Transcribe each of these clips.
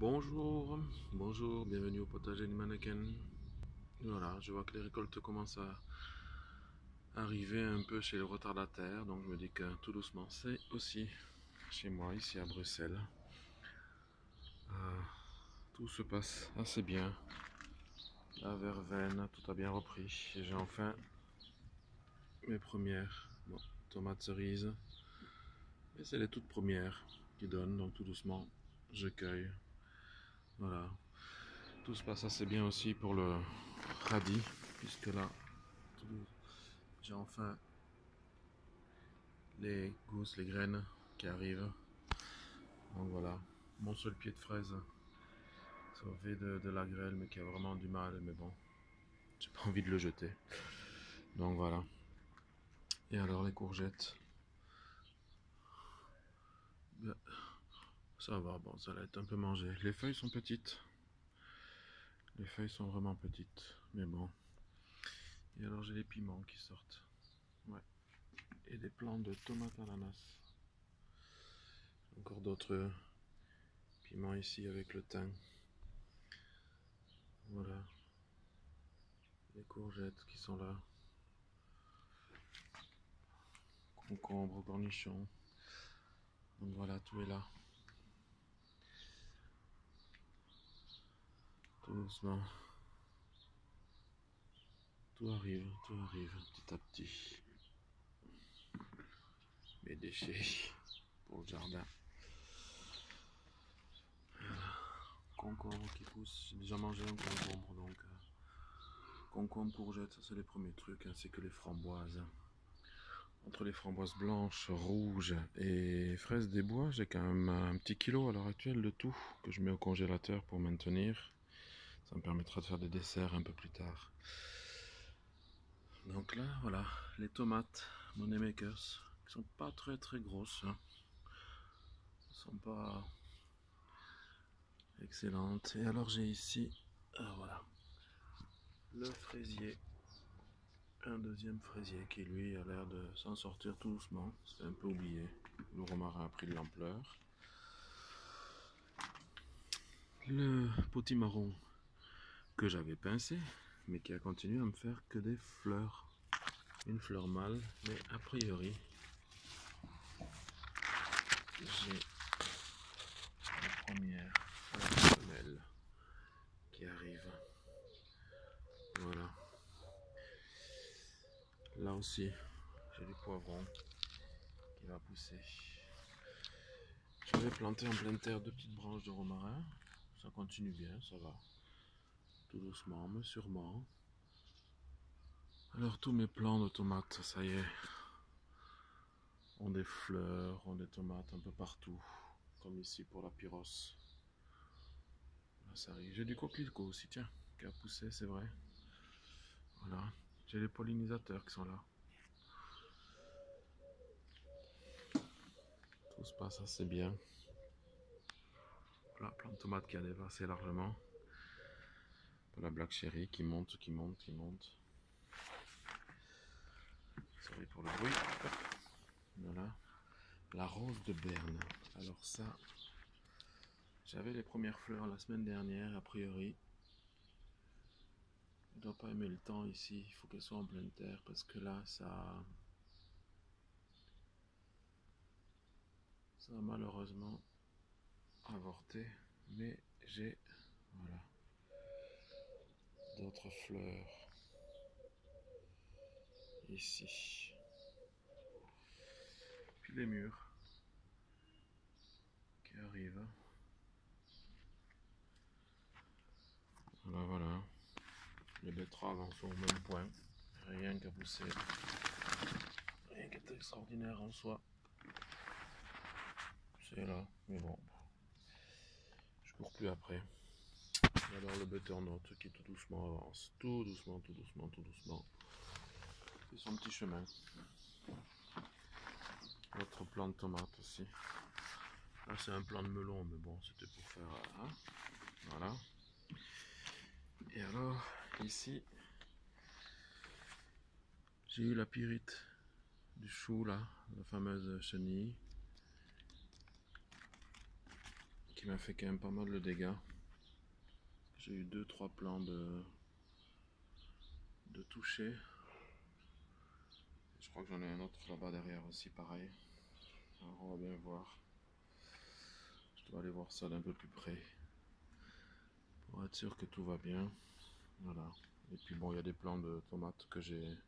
Bonjour, bonjour, bienvenue au potager du mannequin. Voilà, je vois que les récoltes commencent à arriver un peu chez le retardataire, donc je me dis que tout doucement, c'est aussi chez moi, ici à Bruxelles. Tout se passe assez bien. La verveine, tout a bien repris. Et j'ai enfin mes premières tomates cerises. Et c'est les toutes premières qui donnent, donc tout doucement, je cueille. Voilà. Tout se passe assez bien aussi pour le radis, puisque là, j'ai enfin les gousses, les graines qui arrivent. Donc voilà, mon seul pied de fraise sauvé de la grêle, mais qui a vraiment du mal, mais bon, j'ai pas envie de le jeter. Donc voilà. Et alors les courgettes, ben, ça va, bon, ça va être un peu mangé. Les feuilles sont petites. Les feuilles sont vraiment petites, mais bon. Et alors j'ai les piments qui sortent. Ouais. Et des plants de tomates ananas. Encore d'autres piments ici avec le thym. Voilà. Les courgettes qui sont là. Concombres, cornichons. Donc voilà, tout est là. Tout doucement. Tout arrive petit à petit. Mes déchets pour le jardin. Concombre qui pousse. J'ai déjà mangé un concombre, donc concombre, courgette, ça c'est les premiers trucs, ainsi que les framboises. Entre les framboises blanches, rouges et fraises des bois, j'ai quand même un petit kilo à l'heure actuelle de tout que je mets au congélateur pour maintenir. Ça me permettra de faire des desserts un peu plus tard. Donc là, voilà, les tomates Money Makers, qui sont pas très grosses, hein. Elles sont pas excellentes. Et alors j'ai ici, voilà, le fraisier. Un deuxième fraisier qui lui a l'air de s'en sortir tout doucement. C'est un peu oublié. Le romarin a pris de l'ampleur. Le potimarron que j'avais pincé, mais qui a continué à me faire que des fleurs. Une fleur mâle, mais a priori, j'ai la première fleur femelle qui arrive. Voilà. Là aussi, j'ai du poivron qui va pousser. J'avais planté en pleine terre 2 petites branches de romarin. Ça continue bien, ça va. Tout doucement, mais sûrement. Alors tous mes plants de tomates, ça y est, ont des fleurs, ont des tomates un peu partout. Comme ici pour la pyros. Là ça arrive. J'ai du coquelicot aussi, tiens, qui a poussé, c'est vrai. Voilà. J'ai les pollinisateurs qui sont là. Tout se passe assez bien. Voilà, plein de tomates qui a dépassé largement. La black cherry qui monte. Sorry pour le bruit. Voilà. La rose de Berne. Alors ça, j'avais les premières fleurs la semaine dernière, a priori. Je ne dois pas aimer le temps ici, il faut qu'elle soit en pleine terre parce que là, ça a malheureusement avorté. Mais j'ai, voilà, d'autres fleurs ici. Puis les murs qui arrivent. Voilà. Les betteraves en sont au même point. Rien qu'à pousser. Rien qui est extraordinaire en soi. C'est là, mais bon. Je cours plus après. Et alors le butternut qui tout doucement avance. Tout doucement. C'est son petit chemin. Autre plant de tomate aussi. Là c'est un plant de melon, mais bon, c'était pour faire... Hein, voilà. Et alors, ici, j'ai eu la pyrite du chou là, la fameuse chenille, qui m'a fait quand même pas mal de dégâts. J'ai eu 2-3 plants de toucher. Je crois que j'en ai un autre là-bas derrière aussi, pareil. Alors on va bien voir. Je dois aller voir ça d'un peu plus près pour être sûr que tout va bien. Voilà. Et puis bon, il y a des plants de tomates que j'ai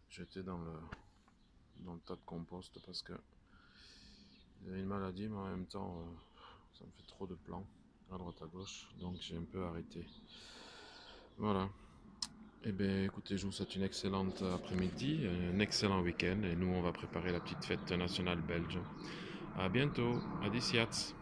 jetés dans le tas de compost parce que il y a une maladie, mais en même temps ça me fait trop de plants à droite à gauche, donc j'ai un peu arrêté. Voilà. Eh bien écoutez, je vous souhaite une excellente après-midi, un excellent week-end, et nous on va préparer la petite fête nationale belge. À bientôt, adiciats.